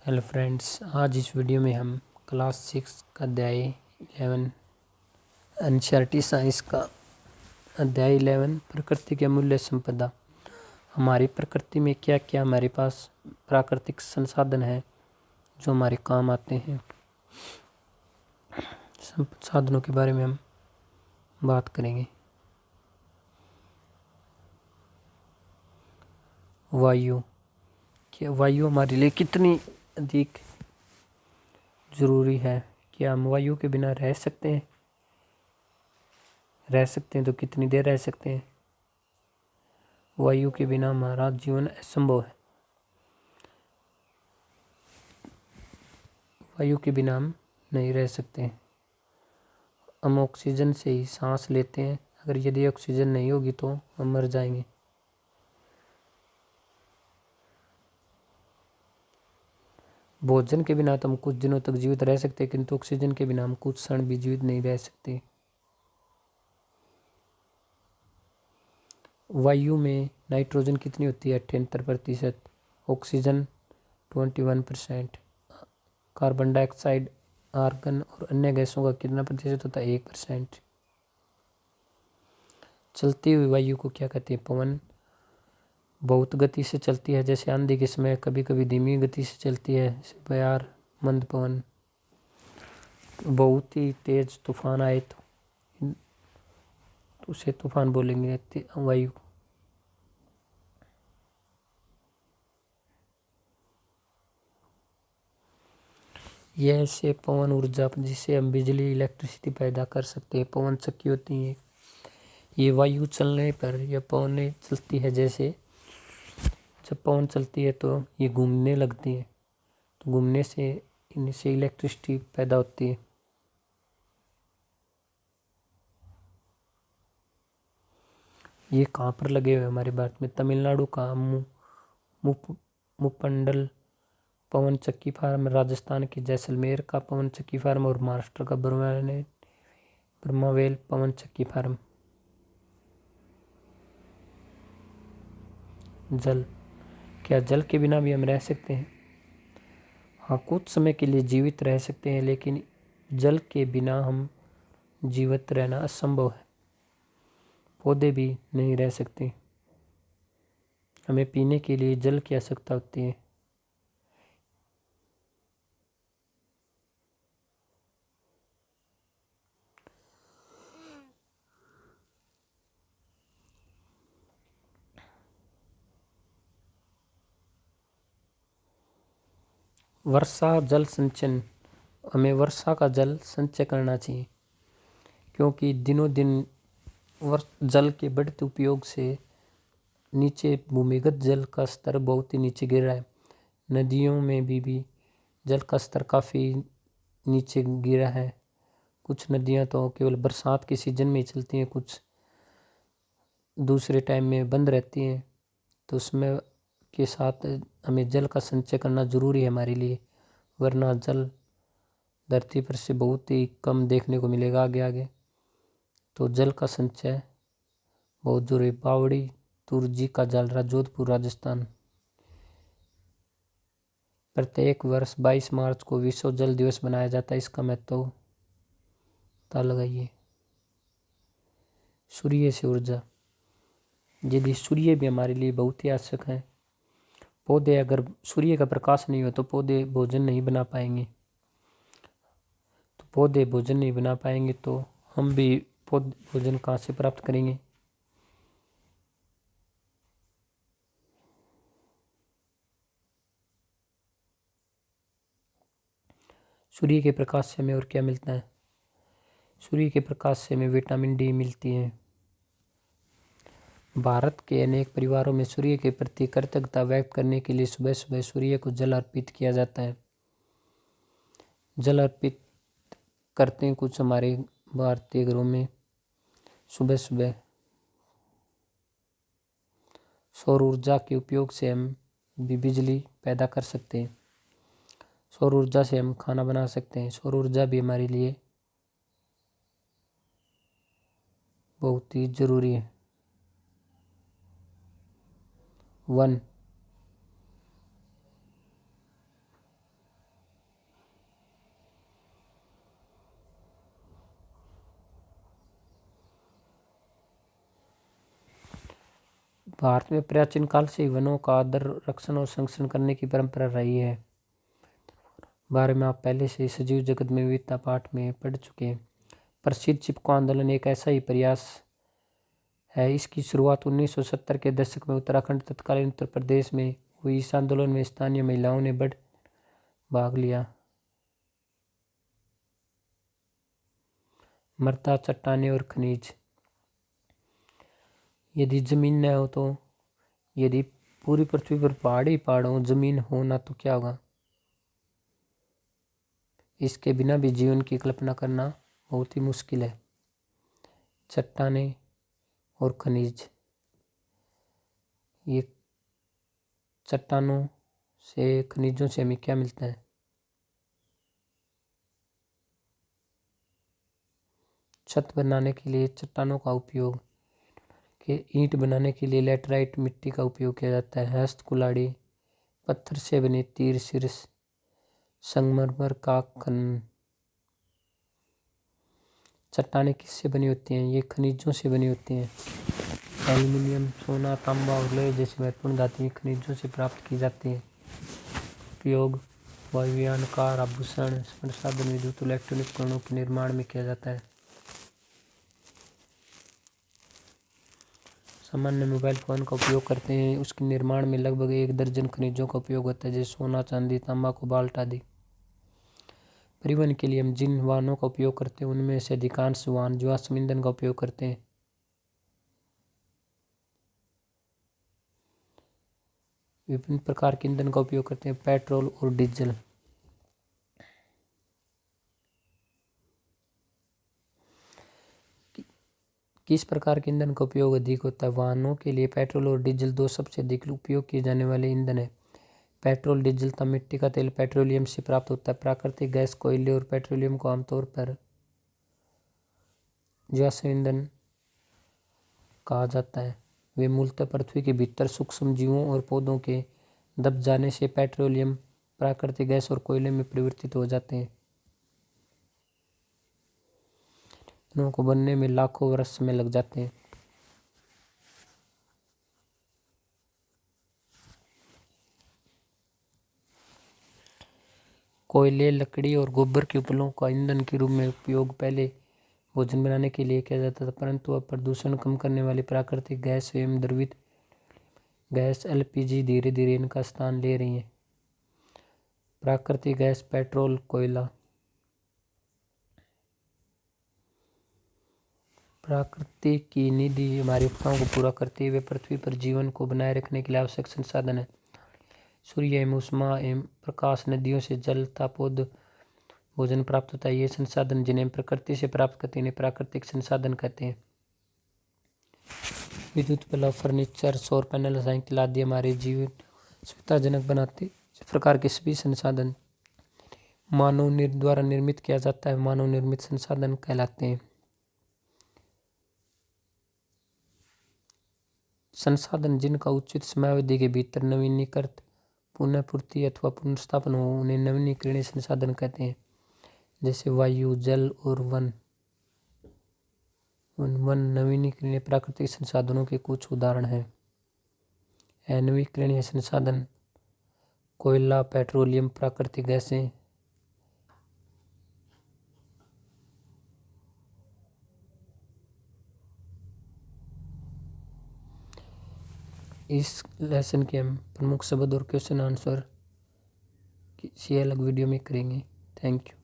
Hello friends, आज इस video में हम क्लास 6 का अध्याय 11 एनसीईआरटी साइंस का अध्याय 11 प्रकृति के अमूल्य संपदा। हमारी प्रकृति में क्या क्या हमारे पास प्राकृतिक संसाधन हैं जो हमारे काम आते हैं। संसाधनों के बारे में हम बात करेंगे। वायु, क्या वायु हमारे लिए कितनी अधिक ज़रूरी है? क्या हम वायु के बिना रह सकते हैं? तो कितनी देर रह सकते हैं? वायु के बिना हमारा जीवन असंभव है। वायु के बिना हम नहीं रह सकते हैं। हम ऑक्सीजन से ही सांस लेते हैं। अगर यदि ऑक्सीजन नहीं होगी तो हम मर जाएंगे। भोजन के बिना तो हम कुछ दिनों तक जीवित रह सकते हैं, किंतु ऑक्सीजन के बिना हम कुछ क्षण भी जीवित नहीं रह सकते। वायु में नाइट्रोजन कितनी होती है? 78%। ऑक्सीजन 21%। कार्बन डाइऑक्साइड, आर्गन और अन्य गैसों का कितना प्रतिशत होता है? 1%। चलती हुई वायु को क्या कहते हैं? पवन। बहुत गति से चलती है, जैसे आंधी के समय कभी कभी धीमी गति से चलती है, बयार, मंद पवन। बहुत ही तेज तूफान आए तो उसे तूफान बोलेंगे वायु। यह से पवन ऊर्जा जिससे हम बिजली इलेक्ट्रिसिटी पैदा कर सकते हैं, पवन चक्की होती है। ये वायु चलने पर यह पवनें चलती है। जैसे जब पवन चलती है तो ये घूमने लगती है, तो घूमने से इनसे इलेक्ट्रिसिटी पैदा होती है। ये कहाँ पर लगे हुए हमारे भारत में? तमिलनाडु का मुपंडल पवन चक्की फार्म, राजस्थान के जैसलमेर का पवन चक्की फार्म और महाराष्ट्र का ब्रह्मावेल पवन चक्की फार्म। जल, क्या जल के बिना भी हम रह सकते हैं? हाँ, कुछ समय के लिए जीवित रह सकते हैं, लेकिन जल के बिना हम जीवित रहना असंभव है। पौधे भी नहीं रह सकते। हमें पीने के लिए जल की आवश्यकता होती है। वर्षा जल संचयन, हमें वर्षा का जल संचय करना चाहिए, क्योंकि दिनों दिन जल के बढ़ते उपयोग से नीचे भूमिगत जल का स्तर बहुत ही नीचे गिर रहा है। नदियों में भी जल का स्तर काफ़ी नीचे गिरा है। कुछ नदियां तो केवल बरसात के सीजन में ही चलती हैं, कुछ दूसरे टाइम में बंद रहती हैं। तो उसमें के साथ हमें जल का संचय करना ज़रूरी है हमारे लिए, वरना जल धरती पर से बहुत ही कम देखने को मिलेगा आगे आगे। तो जल का संचय बहुत जरूरी। बावड़ी तुरजी का जालरा, जोधपुर, राजस्थान। प्रत्येक वर्ष 22 मार्च को विश्व जल दिवस मनाया जाता है। इसका महत्व पता लगाइए। सूर्य से ऊर्जा, यदि सूर्य भी हमारे लिए बहुत ही आवश्यक है। पौधे, अगर सूर्य का प्रकाश नहीं हो तो पौधे भोजन नहीं बना पाएंगे। तो पौधे भोजन नहीं बना पाएंगे तो हम भी भोजन कहाँ से प्राप्त करेंगे? सूर्य के प्रकाश से हमें और क्या मिलता है? सूर्य के प्रकाश से हमें विटामिन डी मिलती है। भारत के अनेक परिवारों में सूर्य के प्रति कृतज्ञता व्यक्त करने के लिए सुबह सुबह सूर्य को जल अर्पित किया जाता है। जल अर्पित करते हैं कुछ हमारे भारतीय घरों में सुबह सुबह। सौर ऊर्जा के उपयोग से हम भी बिजली पैदा कर सकते हैं। सौर ऊर्जा से हम खाना बना सकते हैं। सौर ऊर्जा भी हमारे लिए बहुत ही ज़रूरी है। वन, भारत में प्राचीन काल से ही वनों का आदर, रक्षण और संरक्षण करने की परंपरा रही है। बारे में आप पहले से सजीव जगत में विविधता पाठ में पढ़ चुके हैं। प्रसिद्ध चिपको आंदोलन एक ऐसा ही प्रयास है। इसकी शुरुआत 1970 के दशक में उत्तराखंड तत्कालीन उत्तर प्रदेश में हुई। इस आंदोलन में स्थानीय महिलाओं ने बड़ भाग लिया। मृदा, चट्टानें और खनिज। यदि जमीन न हो तो, यदि पूरी पृथ्वी पर पहाड़ ही पहाड़ हो, जमीन हो ना, तो क्या होगा? इसके बिना भी जीवन की कल्पना करना बहुत ही मुश्किल है। चट्टानें और खनिज। ये चट्टानों से, खनिजों से हमें क्या मिलता है? छत बनाने के लिए चट्टानों का उपयोग, के ईंट बनाने के लिए लैटेराइट मिट्टी का उपयोग किया जाता है। हस्त कुल्हाड़ी, पत्थर से बने तीर शीर्ष, संगमरमर का खनन। चट्टानें किससे बनी होती हैं? ये खनिजों से बनी होती हैं। एल्युमिनियम, सोना, तांबा और लोहे जैसी महत्वपूर्ण धातुएं खनिजों से प्राप्त की जाती हैं। उपयोग वायुयान, कार, आभूषण, संसाधन, विद्युत, इलेक्ट्रॉनिक उपकरणों के निर्माण में किया जाता है। सामान्य मोबाइल फोन का उपयोग करते हैं। उसके निर्माण में लगभग 1 दर्जन खनिजों का उपयोग होता है, जैसे सोना, चांदी, तांबा, कोबाल्ट आदि। परिवहन के लिए हम जिन वाहनों का उपयोग करते हैं उनमें से अधिकांश वाहन जीवाश्म ईंधन का उपयोग करते हैं। विभिन्न प्रकार के ईंधन का उपयोग करते हैं, पेट्रोल और डीजल। किस प्रकार के ईंधन का उपयोग अधिक होता है? वाहनों के लिए पेट्रोल और डीजल दो सबसे अधिक उपयोग किए जाने वाले ईंधन है। पेट्रोल, डीजल तथा मिट्टी का तेल पेट्रोलियम से प्राप्त होता है। प्राकृतिक गैस, कोयले और पेट्रोलियम को आमतौर पर जीवाश्म ईंधन कहा जाता है। वे मूलतः पृथ्वी के भीतर सूक्ष्म जीवों और पौधों के दब जाने से पेट्रोलियम, प्राकृतिक गैस और कोयले में परिवर्तित हो जाते हैं। ईंधनों को बनने में लाखों वर्ष समय लग जाते हैं। कोयले, लकड़ी और गोबर के उपलों का ईंधन के रूप में उपयोग पहले भोजन बनाने के लिए किया जाता था, परंतु अब प्रदूषण कम करने वाली प्राकृतिक गैस एवं द्रवित गैस एलपीजी धीरे धीरे इनका स्थान ले रही है। प्राकृतिक गैस, पेट्रोल, कोयला। प्रकृति की निधि हमारी इच्छाओं को पूरा करते हुए पृथ्वी पर जीवन को बनाए रखने के लिए आवश्यक संसाधन है। सूर्य एवं उष्मा एवं प्रकाश, नदियों से जल, तापोद भोजन प्राप्त होता है। ये संसाधन जिन्हें प्रकृति से प्राप्त करते हैं, इन्हें प्राकृतिक संसाधन कहते हैं। विद्युत बल्ब, फर्नीचर, सौर पैनल, साइकिल आदि हमारे जीवन सुविधाजनक बनाते हैं। इस प्रकार के सभी संसाधन मानव द्वारा निर्मित किया जाता है, मानव निर्मित संसाधन कहलाते हैं। संसाधन जिनका उचित समयावधि के भीतर नवीनीकृत, पुनः पूर्ति अथवा पुनर्स्थापन हो, उन्हें नवीनीकरणीय संसाधन कहते हैं। जैसे वायु, जल और वन। नवीनीकरणीय प्राकृतिक संसाधनों के कुछ उदाहरण हैं। अनवीकरणीय संसाधन कोयला, पेट्रोलियम, प्राकृतिक गैसें। इस लेसन के हम प्रमुख शब्द और क्वेश्चन आंसर किसी अलग वीडियो में करेंगे। Thank you.